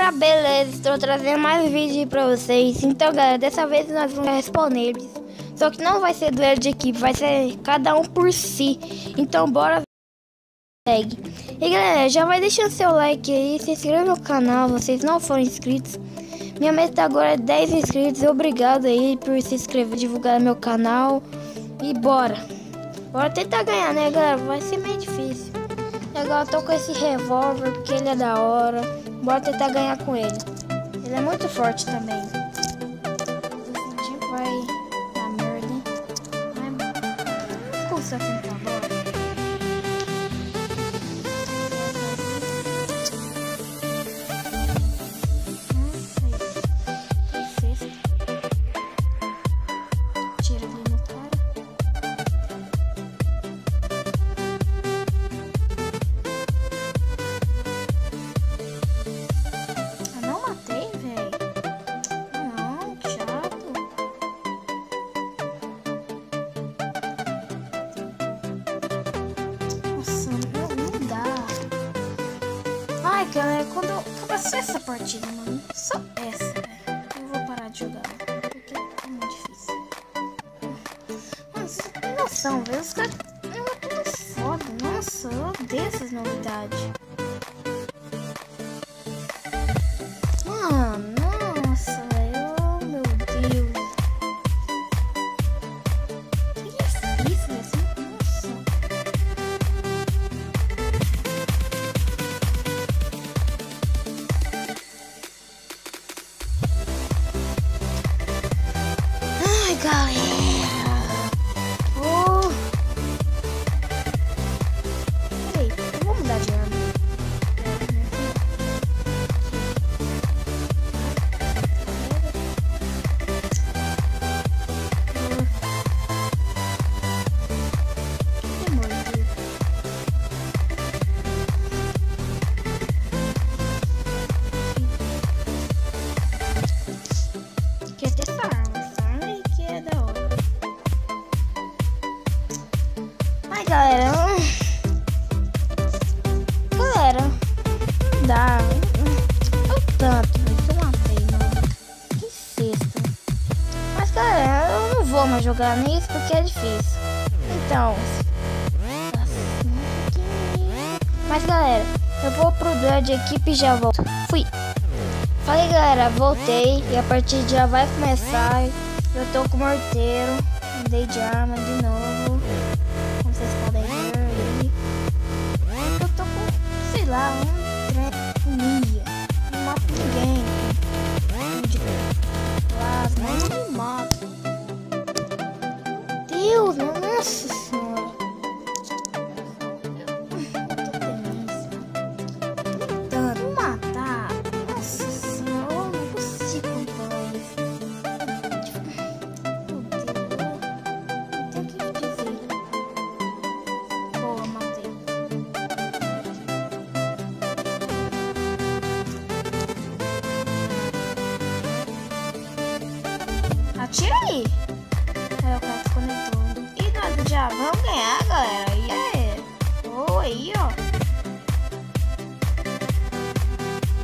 galera, beleza? Estou trazendo mais vídeo pra vocês. Então, galera, dessa vez nós vamos responder eles. Só que não vai ser duelo de equipe, vai ser cada um por si. Então, bora. Segue. E galera, já vai deixando seu like aí, se inscreva no canal, vocês não foram inscritos. Minha meta agora é 10 inscritos. Obrigado aí por se inscrever, divulgar meu canal. E bora. Bora tentar ganhar, né, galera? Vai ser meio difícil. Legal, eu tô com esse revólver porque ele é da hora. Bora tentar ganhar com ele. Ele é muito forte também. Esse tipo vai dar merda, hein? Mas custa tentar, bora. Tira ali no cara. Ai, galera, quando eu passei essa partida, mano, só essa, velho, eu vou parar de jogar, porque é muito difícil. Mano, você tem noção, velho, os caras é tudo foda, nossa, eu odeio essas novidades. Mano, nossa, velho, oh, meu Deus. Que difícil, velho, nossa. Galera, peraí, eu vou mudar de arma. Quer testar arma? Ai, galera, não dá. Eu tanto, eu matei, mano. Que sexta. Mas, galera, eu não vou mais jogar nisso porque é difícil. Então, mas, galera, eu vou pro duelo de equipe e já volto. Fui. Falei, galera, voltei e a partida já vai começar. Eu tô com o morteiro, mudei de arma de novo. Como vocês podem ver aí. Eu tô com, sei lá, um ninja. Não mato ninguém. De plasma, eu não me mato. Deus, nossa senhora. Tentando matar. Nossa senhora, eu não consigo controlar isso. Meu Deus, não tenho o que dizer. Boa, matei. Atira aí. Aí o cara desconectou. E nós já vamos ganhar, galera. E aí? Oh, aí, ó.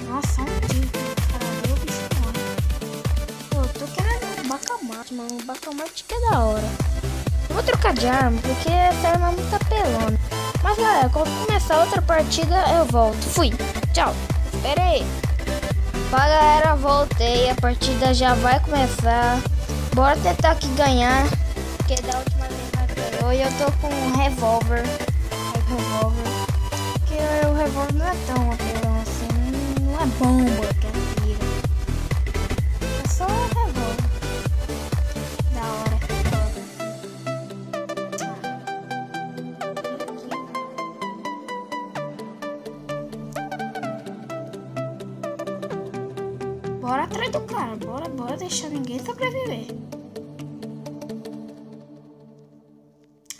Nossa, um tiro. Caralho, o bicho morre. Pô, eu tô querendo um bacamarte, mano. Um bacamarte que é da hora. Eu vou trocar de arma, porque essa arma é muito apelona. Mas, galera, quando começar outra partida, eu volto. Fui. Tchau. Espera aí. Fala, galera, voltei. A partida já vai começar. Bora tentar aqui ganhar. Porque da última vez nós ganhou. E eu tô com um revólver. Porque o revólver não é tão apelão assim. Não é bomba que atira. É só um revólver. Da hora. Bora atrás do cara, bora deixar ninguém sobreviver.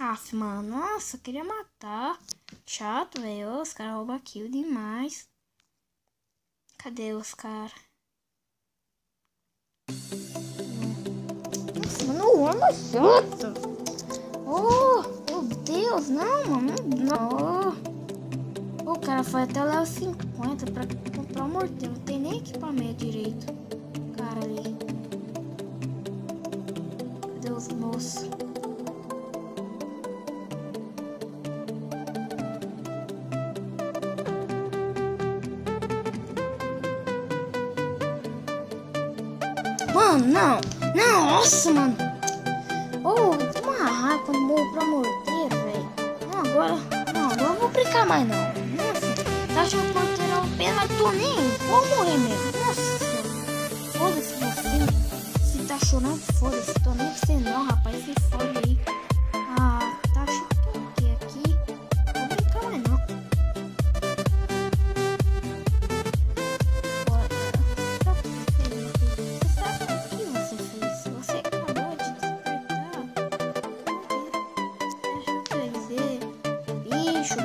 Aff, mano, nossa, eu queria matar. Chato, velho, os caras roubam kill demais. Cadê os caras? Nossa, mano, arma chata. Oh, meu Deus, não, mano, não. O cara foi até o level 50 pra comprar um morteiro. Não tem nem equipamento direito. Cara ali. Cadê os moços? Mano, não. Não, nossa, mano. Oh, uma raiva quando morro pra morteiro, velho. Não, agora eu vou brincar mais não. Nossa, tá achando que o morteiro é o pé, mas tô nem aí. Vou morrer mesmo. Nossa, foda-se você. Se tá chorando, foda-se. Tô nem pra você não, rapaz. Se foda aí. Ah, tá achando que é o quê aqui? Vou brincar mais não.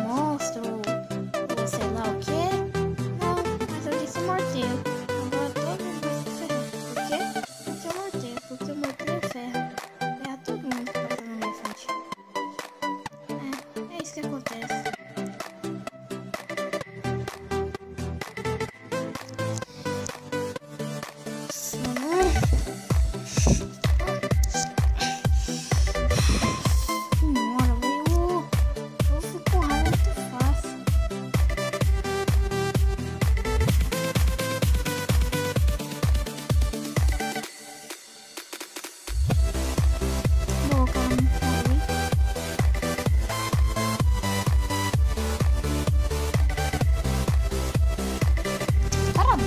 Monstro, ou sei lá o que. Não, mas eu disse morteiro. Agora todo mundo vai se ferrar. Por quê? Porque é morteiro. Porque o morteiro ferra. Ferra todo mundo que passa na minha frente. É isso que acontece.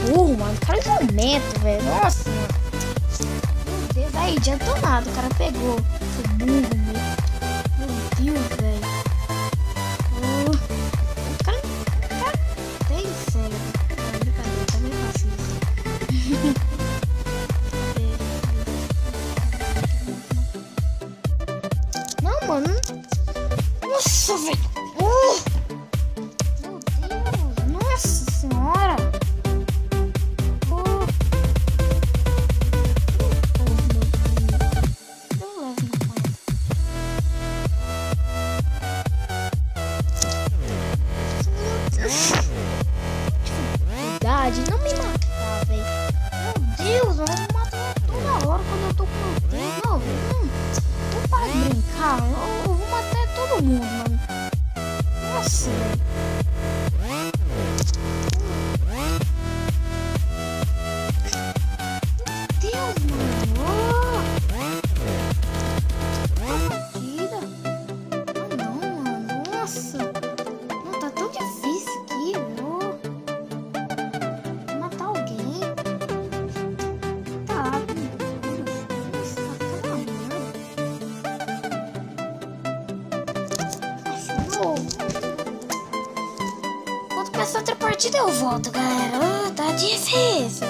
Burro, mano. O cara é um mento, velho. Nossa, mano. Meu Deus, aí, adiantou nada. O cara pegou. Esse burro, meu Deus, velho. O cara tem sério. Não, brincadeira, tá meio fascista. Não, mano. Nossa, velho. Meu Deus, nossa senhora. Não me matar, velho. Meu Deus, eu vou matar toda hora quando eu tô com meu tempo. Não, velho. Não para de brincar. Eu vou matar todo mundo, mano. Nossa, velho. Meu Deus, mano. Partida. Ah, não, mano. Nossa. Não, tá tão difícil aqui, velho. Quando começar outra partida eu volto, galera. Tá difícil.